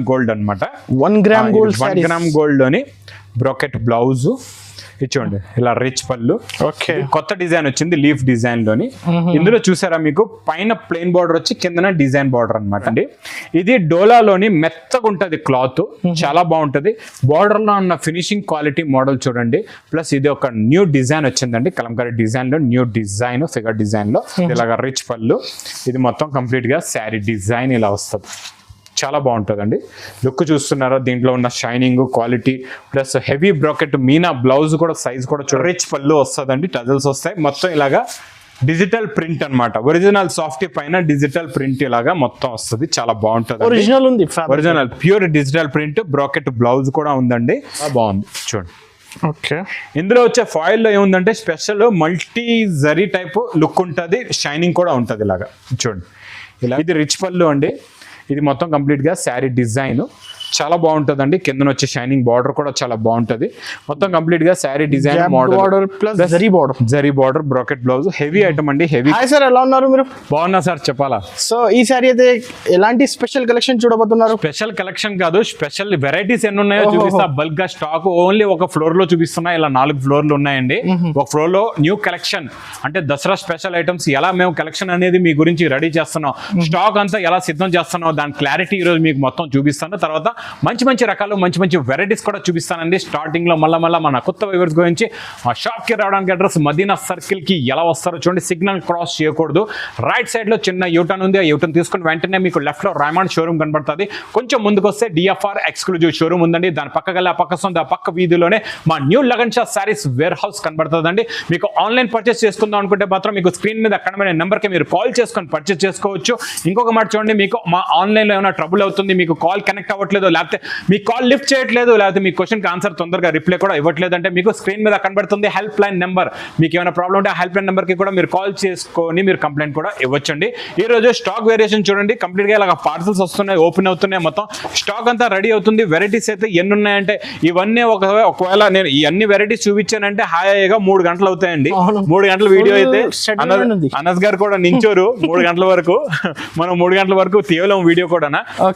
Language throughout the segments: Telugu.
గోల్డ్ అనమాట. 1 గ్రామ్ గోల్డ్ 1 గ్రామ్ గోల్డ్ లోని బ్రోకెట్ బ్లౌజ్ ఇచ్చోండి, ఇలా రిచ్ పళ్ళు. ఓకే, కొత్త డిజైన్ వచ్చింది లీఫ్ డిజైన్ లోని. ఇందులో చూసారా మీకు పైన ప్లెయిన్ బార్డర్ వచ్చి కిందన డిజైన్ బార్డర్ అనమాట అండి. ఇది డోలాలోని మెత్తగా ఉంటది క్లాత్, చాలా బాగుంటది. బార్డర్ లో ఉన్న ఫినిషింగ్ క్వాలిటీ మోడల్ చూడండి. ప్లస్ ఇది ఒక న్యూ డిజైన్ వచ్చిందండి, కలంకారీ డిజైన్ లో న్యూ డిజైన్, ఫిగర్ డిజైన్ లో ఇలాగా రిచ్ పళ్ళు. ఇది మొత్తం కంప్లీట్ గా శారీ డిజైన్ ఇలా వస్తుంది, చాలా బాగుంటుందండి. లుక్ చూస్తున్నారా, దీంట్లో ఉన్న shining quality plus heavy bracket Meena blouse కూడా సైజ్ కూడా చూడ రిచ్ పళ్ళు వస్తుందండి, టజల్స్ వస్తాయి. మొత్తం ఇలాగా డిజిటల్ ప్రింట్ అన్నమాట, ఒరిజినల్ సాఫ్ట్ పైన డిజిటల్ ప్రింట్ ఇలాగా మొత్తం వస్తుంది, చాలా బాగుంటుంది. ఒరిజినల్ ఉంది, original pure digital print, bracket blouse కూడా ఉందండి, బాగుంది చూడండి. ఓకే, ఇందులో వచ్చే ఫాయిల్ లో ఏముందంటే special multi zari type look ఉంటుంది, షైనింగ్ కూడా ఉంటుంది ఇలాగా చూడండి. ఇలా ఇది రిచ్ పళ్ళు అండి. ఇది మొత్తం కంప్లీట్ గా శారీ డిజైన్ చాలా బాగుంటుందండి. కింద వచ్చే షైనింగ్ బార్డర్ కూడా చాలా బాగుంటుంది. మొత్తం కంప్లీట్ గా sari design border plus zari border bracket blouse, heavy item అండి. హెవీ. హాయ్ సార్, ఎలా ఉన్నారు మీరు? బాగున్నా సార్, చెప్పాలా. సో ఈ సారీ అయితే ఎలాంటి స్పెషల్ కలెక్షన్ చూడబోతున్నారు? స్పెషల్ కలెక్షన్ కాదు, స్పెషల్ వెరైటీస్ ఎన్ని ఉన్నాయో చూపిస్తా. బల్క్ గా స్టాక్ ఓన్లీ ఒక ఫ్లోర్ లో చూపిస్తున్నా, ఇలా 4 ఫ్లోర్లు ఉన్నాయండి. ఒక ఫ్లోర్ లో న్యూ కలెక్షన్ అంటే దసరా స్పెషల్ ఐటమ్స్ ఎలా మేము కలెక్షన్ అనేది మీ గురించి రెడీ చేస్తున్నాం, స్టాక్ అంతా ఎలా సిద్ధం చేస్తున్నాం, దాని క్లారిటీ ఈ రోజు మీకు మొత్తం చూపిస్తాను. తర్వాత మంచి మంచి రకాలు మంచి మంచి వెరైటీస్ కూడా చూపిస్తానండి. స్టార్టింగ్ లో మళ్ళీ మన కొత్త వ్యూవర్స్ గురించి ఆ షాప్ కి రావడానికి అడ్రస్ మదీనా సర్కిల్ కి ఎలా వస్తారో చూడండి. సిగ్నల్ క్రాస్ చేయకూడదు, రైట్ సైడ్ లో చిన్న యూటర్న్ ఉంది, ఆ యూటర్న్ తీసుకుని వెంటనే మీకు లెఫ్ట్ లో రైమాండ్ షోరూమ్ కనబడుతుంది. కొంచెం ముందుకు వస్తే డిఎఫ్ఆర్ ఎక్స్క్లూజివ్ షోరూమ్ ఉందండి, దాని పక్కగల ఆ పక్క వీధిలోనే మా new Lagan Shah sarees warehouse కనబడుతుందండి. మీకు ఆన్లైన్ పర్చేస్ చేసుకుందాం అనుకుంటే మాత్రం మీకు స్క్రీన్ మీద అక్కడ నెంబర్ కి మీరు కాల్ చేసుకొని పర్చేస్ చేసుకోవచ్చు. ఇంకొక మాట చూడండి, మీకు మా ఆన్లైన్ లో ఏమైనా ట్రబుల్ అవుతుంది, మీకు కాల్ కనెక్ట్ అవ్వట్లేదు, లేకపోతే మీ కాల్ లిఫ్ట్ చేయట్లేదు, లేకపోతే మీ క్వశ్చన్కి ఆన్సర్ తొందరగా రిప్లై కూడా ఇవ్వట్లేదు అంటే మీకు స్క్రీన్ మీద కనబడుతుంది హెల్ప్ లైన్ నెంబర్. మీకు ఏమైనా ప్రాబ్లం ఉంటే ఆ హెల్ప్ లైన్ నెంబర్కి కూడా మీరు కాల్ చేసుకొని మీరు కంప్లైంట్ కూడా ఇవ్వచ్చండి. ఈ రోజు స్టాక్ వేరియేషన్ చూడండి, కంప్లీట్గా ఇలా పార్సల్స్ వస్తున్నాయి, ఓపెన్ అవుతున్నాయి, మొత్తం స్టాక్ అంతా రెడీ అవుతుంది. వెరైటీస్ అయితే ఎన్ని ఉన్నాయంటే ఇవన్నీ ఒకవేళ నేను ఈ అన్ని వెరైటీస్ చూపించానంటే హాయిగా 3 గంటలు అవుతాయండి. 3 గంటల వీడియో అయితే అనస్ గారు కూడా నించోరు 3 గంటల వరకు, మనం 3 గంటల వరకు తీయలేం వీడియో కూడా.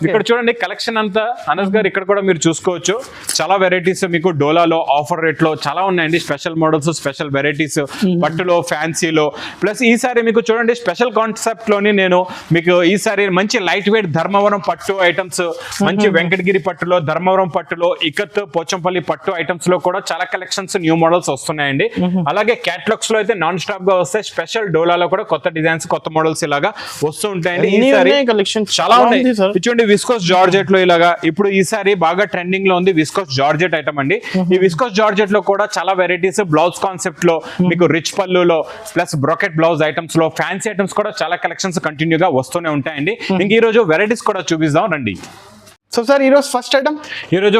ఇక్కడ చూడండి కలెక్షన్ అంతా అనస్ గారు ఇక్కడ కూడా మీరు చూసుకోవచ్చు. చాలా వెరైటీస్ మీకు డోలాలో ఆఫర్ రేట్ లో చాలా ఉన్నాయండి, స్పెషల్ మోడల్స్, స్పెషల్ వెరైటీస్, పట్టులో, ఫ్యాన్సీలో. ప్లస్ ఈసారి మీకు చూడండి స్పెషల్ కాన్సెప్ట్ లోని నేను మీకు ఈసారి మంచి లైట్ వెయిట్ ధర్మవరం పట్టు ఐటమ్స్, మంచి వెంకటగిరి పట్టులో, ధర్మవరం పట్టులో, ఇకత్ పోచంపల్లి పట్టు ఐటమ్స్ లో కూడా చాలా కలెక్షన్స్ న్యూ మోడల్స్ వస్తున్నాయండి. అలాగే క్యాటలాగ్స్ లో అయితే నాన్ స్టాప్ గా వస్తాయి. స్పెషల్ డోలాలో కూడా కొత్త డిజైన్స్, కొత్త మోడల్స్ ఇలాగా వస్తూ ఉంటాయండి. ఈసారి కలెక్షన్ చాలా ఉన్నాయి. చూడండి విస్కోస్ జార్జెట్ లో ఇలాగా ఇప్పుడు ఈసారి బాగా ట్రెండింగ్ లో ఉంది విస్కోస్ జార్జెట్ ఐటమ్ అండి. ఈ విస్కోస్ జార్జెట్ లో కూడా చాలా వెరైటీస్, బ్లౌజ్ కాన్సెప్ట్ లో మీకు రిచ్ పళ్ళులో ప్లస్ బ్రోకెట్ బ్లౌజ్ ఐటమ్స్ లో, ఫ్యాన్సీ ఐటమ్స్ కూడా చాలా కలెక్షన్స్ కంటిన్యూగా వస్తూనే ఉంటాయండి. ఇంక ఈ రోజు వెరైటీస్ కూడా చూపిస్తాం రండి. సో సార్ ఈ రోజు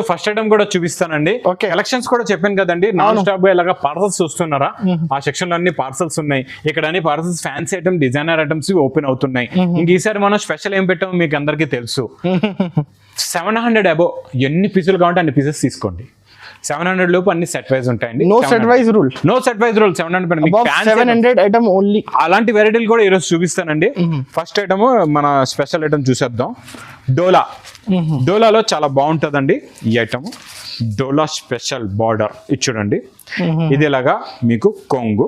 ఫస్ట్ ఐటమ్ కూడా చూపిస్తానండి. కలెక్షన్స్ కూడా చెప్పాను కదండి, నాన్ స్టాప్ గా ఇలాగా పార్సల్స్ చూస్తున్నారా, ఆ సెక్షన్ లో అన్ని పార్సల్స్ ఉన్నాయి. ఇక్కడ అన్ని parcels fancy item, designer items open అవుతున్నాయి. ఇంక ఈసారి మనం స్పెషల్ ఏం పెట్టామో మీకు అందరికీ తెలుసు. 700 అబో ఎన్ని పీసులు కావాలంటే అన్ని పీసెస్ తీసుకోండి. 700 లోపు అన్ని సెట్ వైజ్ ఉంటాయండి. No set wise rule 700 item only. అలాంటి వెరైటీలు కూడా ఈరోజు చూపిస్తానండి. ఫస్ట్ ఐటమ్ మన స్పెషల్ ఐటమ్ చూసేద్దాం. డోలాలో చాలా బాగుంటుందండి ఈ ఐటమ్. డోలా స్పెషల్ బార్డర్ ఇది చూడండి, ఇది ఇలాగా మీకు కొంగు,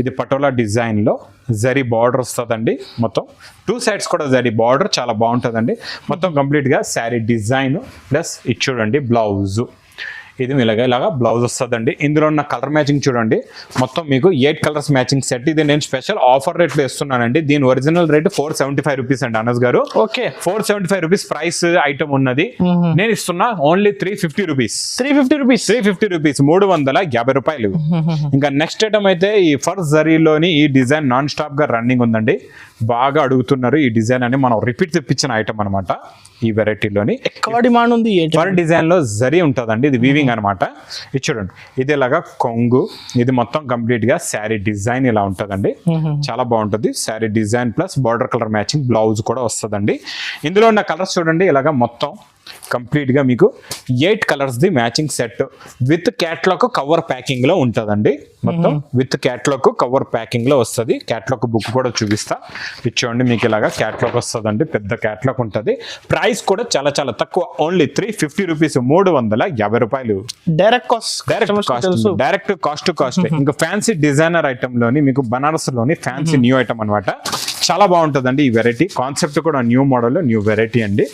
ఇది పటోలా డిజైన్ లో జరీ బార్డర్ వస్తుందండి. మొత్తం 2 సైడ్స్ కూడా జరీ బార్డర్ చాలా బాగుంటుందండి. మొత్తం కంప్లీట్ గా శారీ డిజైన్ ప్లస్ ఇది చూడండి బ్లౌజ్, ఇది ఇలాగా బ్లౌజ్ వస్తుందండి. ఇందులో ఉన్న కలర్ మ్యాచింగ్ చూడండి, మొత్తం మీకు 8 కలర్స్ మ్యాచింగ్ సెట్. ఇది నేను స్పెషల్ ఆఫర్ రేట్ లో ఇస్తున్నానండి. దీని ఒరిజినల్ రేట్ 475 రూపీస్ అండి అనస్ గారు. 475 రూపీస్ ప్రైస్ ఐటమ్ ఉన్నది, నేను ఇస్తున్నా ఓన్లీ 350 రూపీస్. 350 రూపీస్ 350 రూపాయలు. ఇంకా నెక్స్ట్ ఐటమ్ అయితే ఈ ఫర్ జరీలోని ఈ డిజైన్ నాన్ స్టాప్ గా రన్నింగ్ ఉందండి. బాగా అడుగుతున్నారు ఈ డిజైన్ అని, మనం రిపీట్ తెప్పించిన ఐటమ్ అనమాట. ఈ వెరైటీలోని ఎక్కువ డిమాండ్ ఉంది. ఫర్ డిజైన్ లో జరీ ఉంటుందండి, ఇది వీవింగ్ అనమాట. ఇది చూడండి, ఇది ఇలాగా కొంగు, ఇది మొత్తం కంప్లీట్ గా శారీ డిజైన్ ఇలా ఉంటుందండి. చాలా బాగుంటుంది sari design plus border colour matching blouse కూడా వస్తుందండి. ఇందులో ఉన్న కలర్స్ చూడండి, ఇలాగా మొత్తం కంప్లీట్ గా మీకు 8 colours the matching set with catalogue cover packing లో ఉంటదండి. మొత్తం విత్ క్యాట్లాగ్ కవర్ ప్యాకింగ్ లో వస్తుంది. క్యాట్లాగ్ బుక్ కూడా చూపిస్తా. ఇచ్చోండి మీకు ఇలాగా క్యాట్లాగ్ వస్తుందండి, పెద్ద క్యాట్లాగ్ ఉంటుంది. ప్రైస్ కూడా చాలా చాలా తక్కువ, ఓన్లీ 350 రూపీస్, 350 రూపాయలు. Direct cost to cost. ఇంకా ఫ్యాన్సీ డిజైనర్ ఐటమ్ లోని మీకు బనారస్ లోని ఫ్యాన్సీ న్యూ ఐటమ్ అన్నమాట. చాలా బాగుంటుందండి ఈ వెరైటీ. కాన్సెప్ట్ కూడా న్యూ మోడల్, న్యూ వెరైటీ అండి.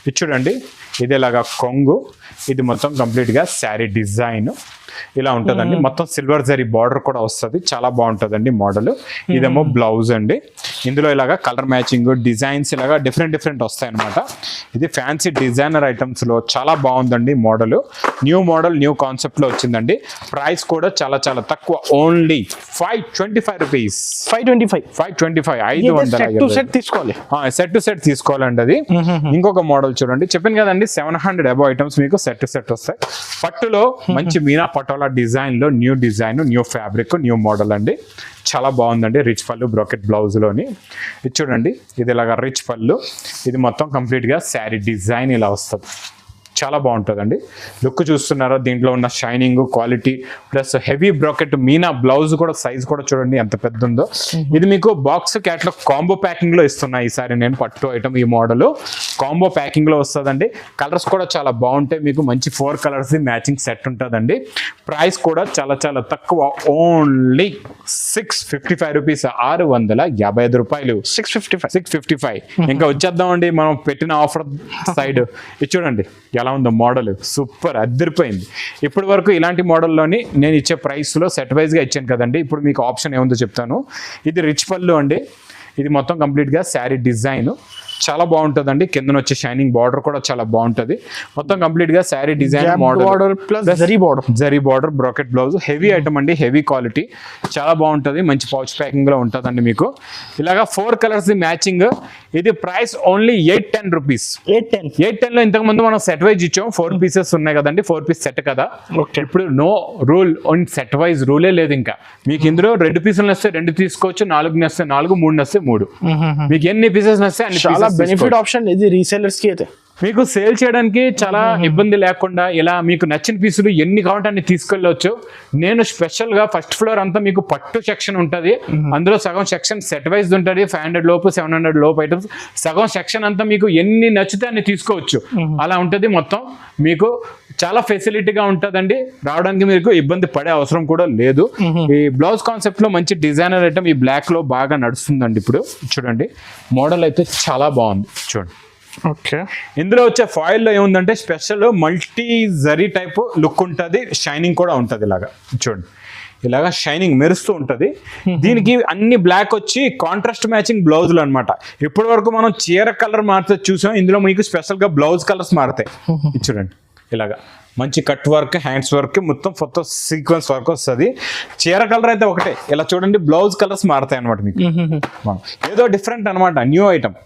ఇది చూడండి, ఇది ఇలాగా కొంగు, ఇది మొత్తం కంప్లీట్ గా శారీ డిజైన్ ఇలా ఉంటుందండి. మొత్తం సిల్వర్ జరీ బార్డర్ కూడా వస్తుంది. చాలా బాగుంటుందండి మోడల్. ఇదేమో బ్లౌజ్ అండి. ఇందులో ఇలాగా కలర్ మ్యాచింగ్ డిజైన్స్ ఇలాగా డిఫరెంట్ వస్తాయి అనమాట. ఇది ఫ్యాన్సీ డిజైనర్ ఐటమ్స్ లో చాలా బాగుందండి మోడల్. న్యూ కాన్సెప్ట్ లో వచ్చిందండి. ప్రైస్ కూడా చాలా చాలా తక్కువ, ఓన్లీ 525 రూపీస్. 525 500 సెట్ తీసుకోవాలి. సెట్ టు సెట్ తీసుకోవాలండి అది. ఇంకొక మోడల్ చూడండి, చెప్పాను కదండి 700 అబౌవ్ ఐటమ్స్ మీకు సెట్ టు సెట్ వస్తాయి. పట్టులో మంచి మీనా పటోలా డిజైన్ లో new design, new fabric, new model అండి. చాలా బాగుందండి. రిచ్ పళ్ళు బ్రోకెట్ బ్లౌజ్ లోని. ఇది చూడండి, ఇది ఇలాగా రిచ్ పళ్ళు, ఇది మొత్తం కంప్లీట్ గా శారీ డిజైన్ ఇలా వస్తుంది. చాలా బాగుంటుందండి. లుక్ చూస్తున్నారా, దీంట్లో ఉన్న shining quality plus heavy bracket Meena blouse కూడా సైజ్ కూడా చూడండి ఎంత పెద్ద ఉందో. ఇది మీకు బాక్స్ క్యాట్లాగ్ కాంబో ప్యాకింగ్ లో ఇస్తున్నా ఈసారి నేను. పట్టు ఐటమ్ ఈ మోడల్ కాంబో ప్యాకింగ్ లో వస్తుందండి. కలర్స్ కూడా చాలా బాగుంటాయి. మీకు మంచి 4 కలర్స్ మ్యాచింగ్ సెట్ ఉంటుందండి. ప్రైస్ కూడా చాలా చాలా తక్కువ, ఓన్లీ 655 రూపీస్, 655 రూపాయలు. 655. ఇంకా వచ్చేద్దామండి మనం పెట్టిన ఆఫర్ సైడ్. ఇది చూడండి ఎలా ఉందో మోడల్, సూపర్ అదిరిపోయింది. ఇప్పటి వరకు ఇలాంటి మోడల్లోని నేను ఇచ్చే ప్రైస్లో సెట్ వైజ్గా ఇచ్చాను కదండి. ఇప్పుడు మీకు ఆప్షన్ ఏముందో చెప్తాను. ఇది రిచ్ పళ్ళు అండి. ఇది మొత్తం కంప్లీట్గా శారీ డిజైన్ చాలా బాగుంటుందండి. కింద వచ్చే షైనింగ్ బార్డర్ కూడా చాలా బాగుంటుంది. మొత్తం కంప్లీట్ గా sari design model plus zari border bracket blouse. Heavy item అండి, హెవీ క్వాలిటీ, చాలా బాగుంటుంది. మంచి పౌచ్ ప్యాకింగ్ లో ఉంటుందండి మీకు. ఇలాగా 4 కలర్స్ మ్యాచింగ్. ఇది ప్రైస్ ఓన్లీ 810 రూపీస్. 810 లో ఇంతకు ముందు మనం సెట్ వైజ్ ఇచ్చాం. 4 పీసెస్ ఉన్నాయి కదండి, 4 పీస్ సెట్ కదా. ఇప్పుడు no rule on set wise, రూలే లేదు ఇంకా. మీకు ఇందులో 2 పీసులు నస్తే 2 తీసుకోవచ్చు, 4 నస్తే 4, 3 నస్తే 3. మీకు ఎన్ని పీసెస్ నస్తే అన్ని. బెనిఫిట్ ఆప్షన్ ఇది రీసెలర్స్ కి అయితే. మీకు సేల్ చేయడానికి చాలా ఇబ్బంది లేకుండా ఇలా మీకు నచ్చిన పీసులు ఎన్ని కావాలంటే అన్ని తీసుకెళ్ళవచ్చు. నేను స్పెషల్ గా ఫస్ట్ ఫ్లోర్ అంతా మీకు పట్టు సెక్షన్ ఉంటుంది. అందులో సగం సెక్షన్ సెట్ వైజ్ ఉంటుంది, 500 లోపు 700 లోపు ఐటమ్స్. సగం సెక్షన్ అంతా మీకు ఎన్ని నచ్చితే అన్ని తీసుకోవచ్చు. అలా ఉంటుంది మొత్తం. మీకు చాలా ఫెసిలిటీగా ఉంటుందండి. రావడానికి మీకు ఇబ్బంది పడే అవసరం కూడా లేదు. ఈ బ్లౌజ్ కాన్సెప్ట్ లో మంచి డిజైనర్ ఐటమ్ ఈ బ్లాక్ లో బాగా నడుస్తుందండి. ఇప్పుడు చూడండి మోడల్ అయితే చాలా బాగుంది చూడండి. ఓకే, ఇందులో వచ్చే ఫాయిల్ లో ఏముందంటే special multi zari type look ఉంటుంది. షైనింగ్ కూడా ఉంటుంది. ఇలాగా చూడండి, ఇలాగా షైనింగ్ మెరుస్తూ ఉంటుంది. దీనికి అన్ని బ్లాక్ వచ్చి కాంట్రాస్ట్ మ్యాచింగ్ బ్లౌజులు అనమాట. ఇప్పటి వరకు మనం చీర కలర్ మారితే చూసాం, ఇందులో మీకు స్పెషల్ గా బ్లౌజ్ కలర్స్ మారుతాయి. చూడండి ఇలాగా మంచి కట్ వర్క్, హ్యాండ్స్ వర్క్, మొత్తం మొత్తం సీక్వెన్స్ వర్క్ వస్తుంది. చీర కలర్ అయితే ఒకటే, ఇలా చూడండి బ్లౌజ్ కలర్స్ మారుతాయి అనమాట. మీకు ఏదో డిఫరెంట్ అనమాట, న్యూ ఐటమ్.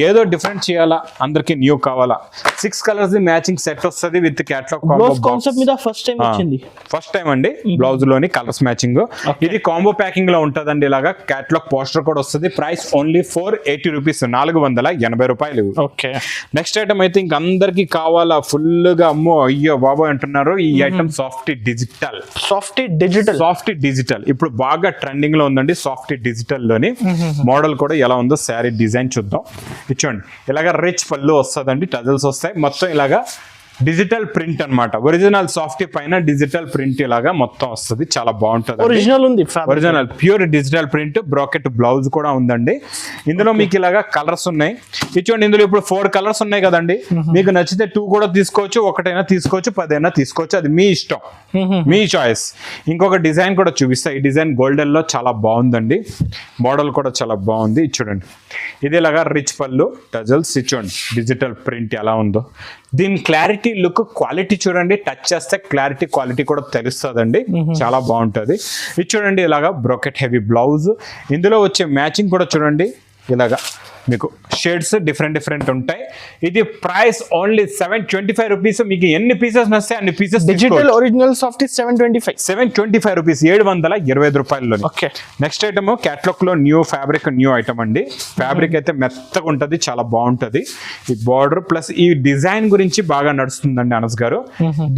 ఏదో డిఫరెంట్ చేయాలా, అందరికి న్యూ కావాలా. 6 కలర్స్ మ్యాచింగ్ సెట్ వస్తుంది విత్ క్యాట్లాగ్ కాన్సెప్ట్ మీద ఫస్ట్ టైం అండి. బ్లౌజ్ లోని కలర్స్ మ్యాచింగ్. ఇది కాంబో ప్యాకింగ్ లో ఉంటదండి. ఇలాగా క్యాట్లాగ్ పోస్టర్ కూడా వస్తుంది. ప్రైస్ ఓన్లీ 480 రూపీస్, 480 రూపాయలు. ఓకే, నెక్స్ట్ ఐటమ్ అయితే ఇంక అందరికి కావాలా, ఫుల్ గా అమ్మో అయ్యో బాబో అంటున్నారు. ఈ ఐటమ్ సాఫ్ట్ డిజిటల్ ఇప్పుడు బాగా ట్రెండింగ్ లో ఉందండి. సాఫ్ట్ డిజిటల్ లోని మోడల్ కూడా ఎలా ఉందో శారీ డిజైన్ చూద్దాం. ఇచ్చోండి ఇలాగా రిచ్ పళ్ళు వస్తుందండి, టజల్స్ వస్తాయి. మొత్తం ఇలాగా డిజిటల్ ప్రింట్ అన్నమాట. ఒరిజినల్ సాఫ్ట్ పైన డిజిటల్ ప్రింట్ ఇలాగా మొత్తం వస్తుంది. చాలా బాగుంటుంది. Original pure digital print. Bracket blouse కూడా ఉందండి. ఇందులో మీకు ఇలాగా కలర్స్ ఉన్నాయి. ఇచ్చోండి ఇందులో ఇప్పుడు 4 కలర్స్ ఉన్నాయి కదండి. మీకు నచ్చితే 2 కూడా తీసుకోవచ్చు, 1 తీసుకోవచ్చు, 10 తీసుకోవచ్చు. అది మీ ఇష్టం, మీ చాయిస్. ఇంకొక డిజైన్ కూడా చూపిస్తా. ఈ డిజైన్ గోల్డెన్ లో చాలా బాగుందండి. మోడల్ కూడా చాలా బాగుంది. చూడండి ఇది ఇలాగా రిచ్ పళ్ళు, టజల్స్. ఇచ్చోండి డిజిటల్ ప్రింట్ ఎలా ఉందో. దీని క్లారిటీ లుక్, క్వాలిటీ చూడండి. టచ్ చేస్తే క్లారిటీ క్వాలిటీ కూడా తెలుస్తుందండి. చాలా బాగుంటుంది. ఇది చూడండి ఇలాగా బ్రోకెట్ హెవీ బ్లౌజ్. ఇందులో వచ్చే మ్యాచింగ్ కూడా చూడండి. ఇలాగా మీకు షేడ్స్ డిఫరెంట్ ఉంటాయి. ఇది ప్రైస్ ఓన్లీ 725 రూపీస్. మీకు ఎన్ని పీసెస్ నస్తాయి అన్ని pieces. Digital original soft 725. 725 rupees, 725 రూపాయల్లో. ఓకే, నెక్స్ట్ ఐటమ్ క్యాట్లాగ్ లో న్యూ ఫ్యాబ్రిక్, న్యూ ఐటమ్ అండి. ఫ్యాబ్రిక్ అయితే మెత్తగా ఉంటది, చాలా బాగుంటది. ఈ బార్డర్ ప్లస్ ఈ డిజైన్ గురించి బాగా నడుస్తుందండి అనస్ గారు.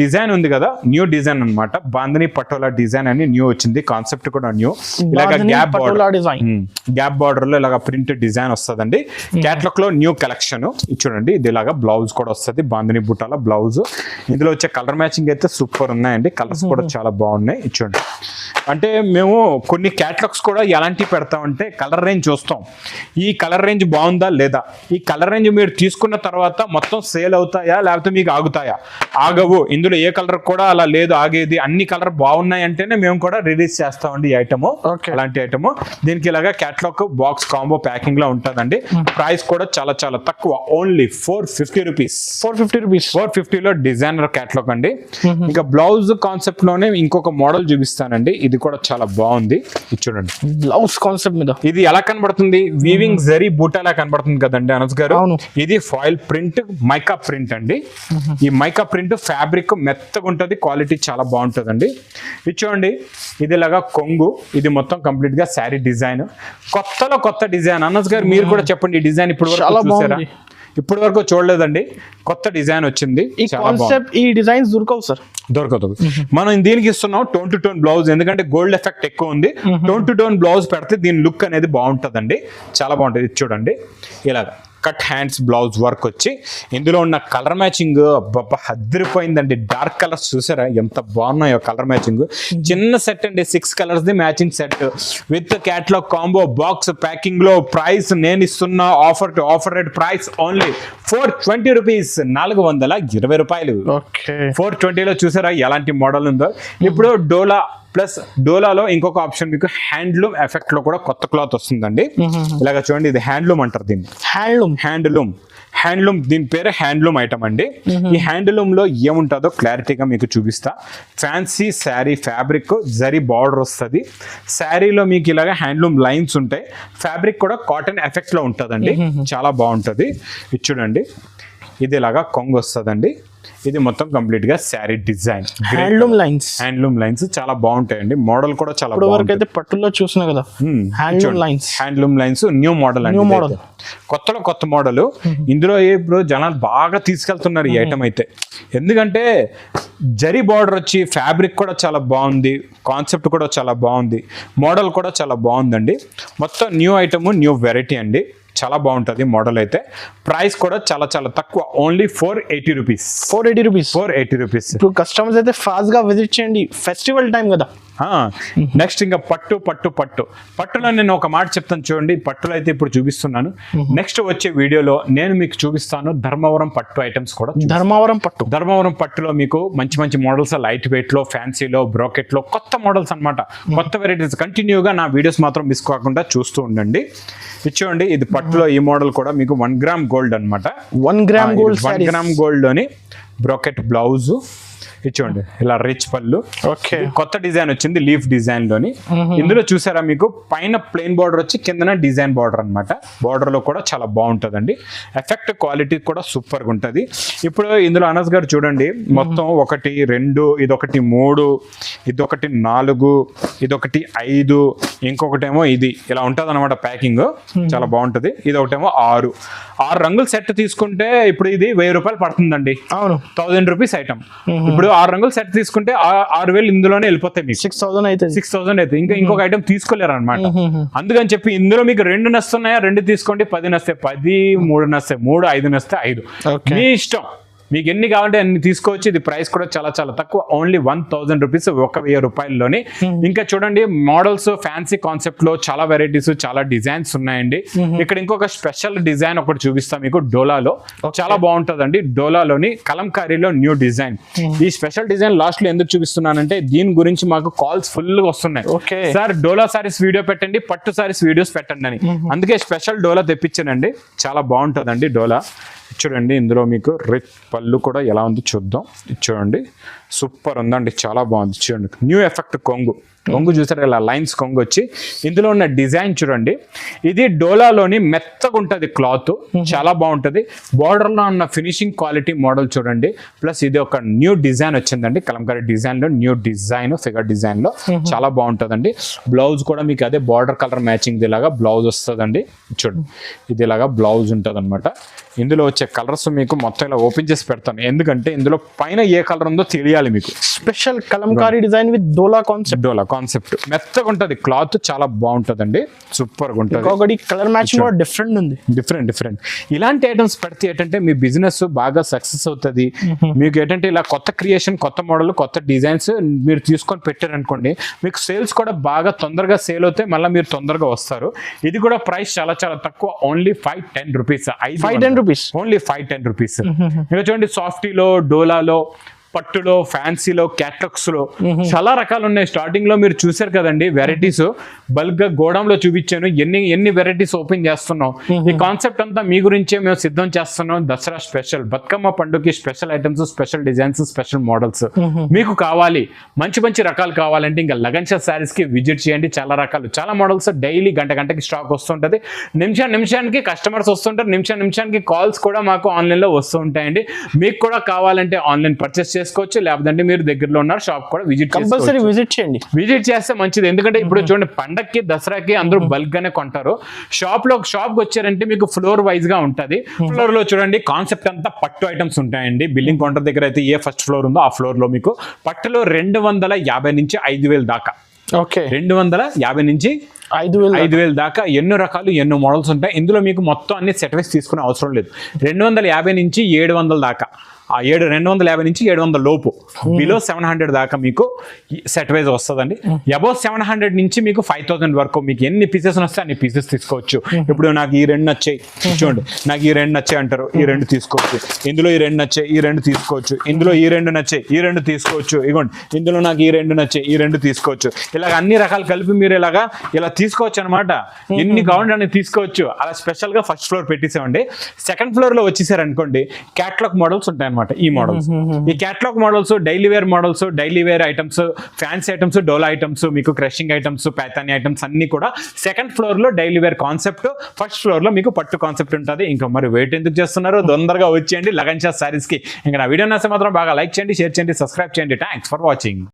డిజైన్ ఉంది కదా, న్యూ డిజైన్ అన్నమాట. బాందని పటోలా డిజైన్ అని న్యూ వచ్చింది, కాన్సెప్ట్ కూడా న్యూ. ఇలాగ gap border design, gap border లో ఇలాగ ప్రింట్ డిజైన్ వస్తుందండి. క్యాట్లాగ్ లో న్యూ కలెక్షన్ చూడండి. ఇది ఇలాగా బ్లౌజ్ కూడా వస్తుంది, బాందని బుట్టాల బ్లౌజ్. ఇందులో వచ్చే కలర్ మ్యాచింగ్ అయితే సూపర్ ఉన్నాయండి, కలర్స్ కూడా చాలా బాగున్నాయి. చూడండి, అంటే మేము కొన్ని క్యాటలాగ్స్ కూడా ఎలాంటివి పెడతామంటే కలర్ రేంజ్ చూస్తాం, ఈ కలర్ రేంజ్ బాగుందా లేదా, ఈ కలర్ రేంజ్ మీరు తీసుకున్న తర్వాత మొత్తం సేల్ అవుతాయా లేకపోతే మీకు ఆగుతాయా. ఆగవు, ఇందులో ఏ కలర్ కూడా అలా లేదు ఆగేది. అన్ని కలర్ బాగున్నాయి అంటేనే మేము కూడా రిలీజ్ చేస్తామండి ఈ ఐటమ్. అలాంటి ఐటమ్ దీనికి ఇలాగా క్యాటలాగ్ బాక్స్ కాంబో ప్యాకింగ్ లో ఉంటుందండి. ప్రైస్ కూడా చాలా చాలా తక్కువ, ఓన్లీ 450 రూపీస్. 450 లో డిజైనర్ క్యాటలాగ్ అండి. ఇంకా బ్లౌజ్ కాన్సెప్ట్ లోనే ఇంకొక మోడల్ చూపిస్తానండి, ఇది కూడా చాలా బాగుంది. ఇది చూడండి, బ్లౌజ్ కాన్సెప్ట్ మీద ఇది ఎలా కనబడుతుంది, వీవింగ్ జరీ బూటాలా కనబడుతుంది కదండి అనస్ గారు. ఇది ఫాయిల్ ప్రింట్, మైకా ప్రింట్ అండి. ఈ మైకా ప్రింట్ ఫ్యాబ్రిక్ మెత్తగా ఉంటది, క్వాలిటీ చాలా బాగుంటదండి. ఇది చూడండి, ఇది ఇలాగా కొంగు, ఇది మొత్తం కంప్లీట్ గా శారీ డిజైన్, కొత్తలో కొత్త డిజైన్. అనస్ గారు మీరు కూడా చెప్పండి, ఈ డిజైన్ ఇప్పుడు వరకు చూసారా? ఇప్పటి వరకు చూడలేదండి, కొత్త డిజైన్ వచ్చింది. ఈ కాన్సెప్ట్, ఈ డిజైన్స్ దొరకదు. మనం దీనికి ఇస్తున్నాం టోన్ టు టోన్ బ్లౌజ్, ఎందుకంటే గోల్డ్ ఎఫెక్ట్ ఎక్కువ ఉంది. టోన్ టు టోన్ బ్లౌజ్ పెడితే దీని లుక్ అనేది బాగుంటుందండి, చాలా బాగుంటుంది. చూడండి, ఇలాగా కట్ హ్యాండ్స్ బ్లౌజ్ వర్క్ వచ్చి ఇందులో ఉన్న కలర్ మ్యాచింగ్ అదిరిపోయిందండి. డార్క్ కలర్స్ చూసారా ఎంత బాగున్నాయో కలర్ మ్యాచింగ్. చిన్న సెట్ అండి, 6 colours the matching set with catalogue combo box packing లో. ప్రైస్ నేను ఇస్తున్న offer rate price only 420 rupees, 420 రూపాయలు. 420 లో చూసారా ఎలాంటి మోడల్ ఉందో. ఇప్పుడు డోలా ప్లస్ డోలాలో ఇంకొక ఆప్షన్ మీకు హ్యాండ్లూమ్ ఎఫెక్ట్ లో కూడా కొత్త క్లాత్ వస్తుందండి. ఇలాగ చూడండి, ఇది హ్యాండ్లూమ్ అంటారు దీన్ని. హ్యాండ్లూమ్ దీని పేరు హ్యాండ్లూమ్ ఐటమ్ అండి. ఈ హ్యాండ్లూమ్ లో ఏముంటుందో క్లారిటీగా మీకు చూపిస్తా. Fancy sari fabric, zari border వస్తుంది. శారీలో మీకు ఇలాగ హ్యాండ్లూమ్ లైన్స్ ఉంటాయి. ఫ్యాబ్రిక్ కూడా కాటన్ ఎఫెక్ట్ లో ఉంటుందండి, చాలా బాగుంటుంది. ఇది చూడండి, ఇది ఇలాగా కొంగు వస్తుందండి. ఇది మొత్తం కంప్లీట్ గా శారీ డిజైన్, హ్యాండ్లూమ్ లైన్స్ చాలా బాగుంటాయండి. మోడల్ కూడా చాలా బాగుంటుంది. పట్టులో చూసినా కదా హ్యాండ్లూమ్ లైన్స్ న్యూ మోడల్ అండి, కొత్తలో కొత్త మోడల్. ఇందులో ఇప్పుడు జనాలు బాగా తీసుకెళ్తున్నారు ఈ ఐటమ్ అయితే, ఎందుకంటే జరీ బార్డర్ వచ్చి ఫ్యాబ్రిక్ కూడా చాలా బాగుంది, కాన్సెప్ట్ కూడా చాలా బాగుంది, మోడల్ కూడా చాలా బాగుందండి. మొత్తం న్యూ ఐటమ్, న్యూ వెరైటీ అండి, చాలా బాగుంటుంది మోడల్ అయితే. ప్రైస్ కూడా చాలా చాలా తక్కువ, ఓన్లీ 480 రూపీస్. 480 రూపీస్. ఇప్పుడు కస్టమర్స్ అయితే ఫాస్ట్ గా విజిట్ చేయండి, ఫెస్టివల్ టైం కదా. నెక్స్ట్ ఇంకా పట్టులో నేను ఒక మాట చెప్తాను చూడండి. పట్టులో అయితే ఇప్పుడు చూపిస్తున్నాను, నెక్స్ట్ వచ్చే వీడియోలో నేను మీకు చూపిస్తాను ధర్మవరం పట్టు ఐటమ్స్ కూడా. ధర్మవరం పట్టులో మీకు మంచి మంచి మోడల్స్, లైట్ వెయిట్ లో, ఫ్యాన్సీలో, బ్రోకెట్ లో కొత్త మోడల్స్ అన్నమాట, కొత్త వెరైటీస్. కంటిన్యూగా నా వీడియోస్ మాత్రం మిస్ కాకుండా చూస్తూ ఉండండి. ఇది చూడండి, ఇది పట్టులో ఈ మోడల్ కూడా మీకు 1 గ్రామ్ గోల్డ్ అనమాట. 1 గ్రామ్ గోల్డ్, 1 గ్రామ్ గోల్డ్ లోని బ్రోకెట్ బ్లౌజ్. ఇది చూడండి, ఇలా రిచ్ పళ్ళు. కొత్త డిజైన్ వచ్చింది లీఫ్ డిజైన్ లోని. ఇందులో చూసారా మీకు పైన ప్లెయిన్ బార్డర్ వచ్చి కిందన డిజైన్ బార్డర్ అనమాట. బార్డర్ లో కూడా చాలా బాగుంటదండి, ఎఫెక్ట్ క్వాలిటీ కూడా సూపర్ గా ఉంటది. ఇప్పుడు ఇందులో అనస్ గారు చూడండి, మొత్తం 1, 2, ఇదొకటి 3, ఇదొకటి 4, ఇదొకటి 5, ఇంకొకటేమో ఇది, ఇలా ఉంటది అనమాట ప్యాకింగ్, చాలా బాగుంటది. ఇదొకటేమో 6 రంగుల సెట్ తీసుకుంటే ఇప్పుడు ఇది 1000 రూపాయలు పడుతుందండి. 1000 రూపీస్ ఐటమ్. ఇప్పుడు 6 రంగుల సెట్ తీసుకుంటే 6000 ఇందులోనే వెళ్ళిపోతాయి మీకు. 6000 అయితే ఇంకా ఇంకొక ఐటమ్ తీసుకోలేరు అనమాట. అందుకని చెప్పి ఇందులో మీకు 2 నస్తున్నాయా, 2 తీసుకోండి. 10 నస్తే 10, 3 నస్తే 3, 5 నస్తే 5, మీ ఇష్టం. మీకు ఎన్ని కావాలంటే అన్ని తీసుకోవచ్చు. ఇది ప్రైస్ కూడా చాలా చాలా తక్కువ, ఓన్లీ 1000 రూపీస్, 1000 రూపాయల్లోనే. ఇంకా చూడండి మోడల్స్, ఫ్యాన్సీ కాన్సెప్ట్ లో చాలా వెరైటీస్, చాలా డిజైన్స్ ఉన్నాయండి. ఇక్కడ ఇంకొక స్పెషల్ డిజైన్ ఒకటి చూపిస్తాం మీకు, డోలాలో చాలా బాగుంటుందండి. డోలాలోని కలంకారీలో న్యూ డిజైన్. ఈ స్పెషల్ డిజైన్ లాస్ట్ లో ఎందుకు చూపిస్తున్నానంటే దీని గురించి మాకు కాల్స్ ఫుల్ గా వస్తున్నాయి. సార్ డోలా సారీస్ వీడియో పెట్టండి, పట్టు సారీస్ వీడియోస్ పెట్టండి అని. అందుకే స్పెషల్ డోలా తెప్పించానండి, చాలా బాగుంటుందండి డోలా. చూడండి, ఇందులో మీకు రిచ్ పళ్ళు కూడా ఎలా ఉందో చూద్దాం. చూడండి, సూపర్ ఉందండి, చాలా బాగుంది. చూడండి, న్యూ ఎఫెక్ట్ కొంగు, కొంగు చూసారు ఇలా లైన్స్ కొంగు వచ్చి ఇందులో ఉన్న డిజైన్ చూడండి. ఇది డోలాలోని మెత్తగా ఉంటుంది క్లాత్, చాలా బాగుంటుంది. బార్డర్ లో ఉన్న ఫినిషింగ్ క్వాలిటీ మోడల్ చూడండి. ప్లస్ ఇది ఒక న్యూ డిజైన్ వచ్చిందండి, కలంకారీ డిజైన్ లో న్యూ డిజైన్, ఫిగర్ డిజైన్ లో చాలా బాగుంటుందండి. బ్లౌజ్ కూడా మీకు అదే బార్డర్ కలర్ మ్యాచింగ్ ఇలాగా బ్లౌజ్ వస్తుందండి. చూడండి ఇది ఇలాగా బ్లౌజ్ ఉంటుంది అనమాట. ఇందులో వచ్చే కలర్స్ మీకు మొత్తం ఇలా ఓపెన్ చేసి పెడతాను, ఎందుకంటే ఇందులో పైన ఏ కలర్ ఉందో తెలియాలి మీకు. Special Kalamkari design with dola concept. Dola concept మెత్తగా ఉంటుంది క్లాత్, చాలా బాగుంటుందండి, సూపర్ గా ఉంటుంది. ఒకటి కలర్ మ్యాచింగ్ కూడా డిఫరెంట్ ఉంది. డిఫరెంట్ ఇలాంటి ఐటమ్స్ పెడితే ఏంటంటే మీ బిజినెస్ బాగా సక్సెస్ అవుతుంది. మీకు ఏంటంటే ఇలా కొత్త క్రియేషన్, కొత్త మోడల్, కొత్త డిజైన్స్ మీరు తీసుకొని పెట్టారనుకోండి, మీకు సేల్స్ కూడా బాగా తొందరగా సేల్ అవుతాయి, మళ్ళీ మీరు తొందరగా వస్తారు. ఇది కూడా ప్రైస్ చాలా చాలా తక్కువ, only 510 rupees. 510 rupees, only 510 rupees. ఇంకా చూడండి సాఫ్టీలో, డోలాలో, పట్టులో, ఫ్యాన్సీలో, క్యాటలాగ్స్ లో చాలా రకాలు ఉన్నాయి. స్టార్టింగ్ లో మీరు చూసారు కదండి వెరైటీస్, బల్క్ గా గోడౌన్ లో చూపించాను, ఎన్ని వెరైటీస్ ఓపెన్ చేస్తున్నాం. ఈ కాన్సెప్ట్ అంతా మీ గురించే మేము సిద్ధం చేస్తున్నాం. దసరా స్పెషల్, బతుకమ్మ పండుగకి special items, special designs, special models. మీకు కావాలి మంచి మంచి రకాలు కావాలంటే ఇంకా లగన్షా శారీస్ కి విజిట్ చేయండి. చాలా రకాలు, చాలా మోడల్స్ డైలీ గంటకి స్టాక్ వస్తుంటది. నిమిషానికి కస్టమర్స్ వస్తుంటారు, నిమిషానికి కాల్స్ కూడా మాకు ఆన్లైన్ లో వస్తూ ఉంటాయండి. మీకు కూడా కావాలంటే ఆన్లైన్ పర్చేస్ చేసుకోవచ్చు, లేకపోతే మీరు దగ్గరలో ఉన్న షాప్ కూడా కంపల్సరీ విజిట్ చేయండి. విజిట్ చేస్తే మంచిది, ఎందుకంటే ఇప్పుడు చూడండి పండక్కి, దసరాకి అందరూ బల్క్ గానే కొంటారు. షాప్ వచ్చారంటే మీకు ఫ్లోర్ వైజ్ గా ఉంటది. ఫ్లోర్ లో చూడండి కాన్సెప్ట్ అంతా పట్టు ఐటమ్స్ ఉంటాయండి. బిల్డింగ్ కౌంటర్ దగ్గర అయితే ఏ ఫస్ట్ ఫ్లోర్ ఉందో ఆ ఫ్లోర్ లో మీకు పట్టులో 250 నుంచి 5,000 దాకా, ఓకే 250 నుంచి 5,000 దాకా ఎన్నో రకాలు, ఎన్నో మోడల్స్ ఉంటాయి. ఇందులో మీకు మొత్తం అన్ని సెట్ వైస్ తీసుకునే అవసరం లేదు. 250 నుంచి 700 దాకా, 250 నుంచి 700 లోపు, బిలో 700 దాకా మీకు సెట్ వైజ్ వస్తుందండి. అబౌవ్ 700 నుంచి మీకు 5,000 వరకు మీకు ఎన్ని పీసెస్ వస్తే అన్ని పీసెస్ తీసుకోవచ్చు. ఇప్పుడు నాకు ఈ 2 నచ్చాయి, చూడండి నాకు ఈ 2 నచ్చాయి అంటారు, ఈ 2 తీసుకోవచ్చు. ఇందులో ఈ 2 నచ్చాయి, ఈ 2 తీసుకోవచ్చు. ఇందులో ఈ 2 నచ్చాయి, ఈ 2 తీసుకోవచ్చు. ఇగోండి ఇందులో నాకు ఈ 2 నచ్చాయి, ఈ 2 తీసుకోవచ్చు. ఇలాగ అన్ని రకాలు కలిపి మీరు ఇలా తీసుకోవచ్చు అనమాట. ఎన్ని కావాలంటే అన్ని తీసుకోవచ్చు. అలా స్పెషల్ గా ఫస్ట్ ఫ్లోర్ పెట్టేసామండి. సెకండ్ ఫ్లోర్ లో వచ్చేసారనుకోండి క్యాటలాగ్ మోడల్స్ ఉంటాయి. ఈ మోడల్స్, ఈ catalogue models, daily wear models, daily wear items, fancy items, డోలా ఐటమ్స్, మీకు క్రషింగ్ ఐటమ్స్, ప్యాథానీ ఐటమ్స్ అన్ని కూడా సెకండ్ ఫ్లోర్ లో daily wear concept, first floor లో మీకు పట్టు కాన్సెప్ట్ ఉంటుంది. ఇంకా మరి వెయిట్ ఎందుకు చేస్తున్నారు, తొందరగా వచ్చేయండి లగన్షా శారీస్ కి. ఇంకా నా వీడియో నచ్చితే మాత్రం బాగా లైక్ చేయండి, షేర్ చేయండి, సబ్స్క్రైబ్ చేయండి. Thanks for watching.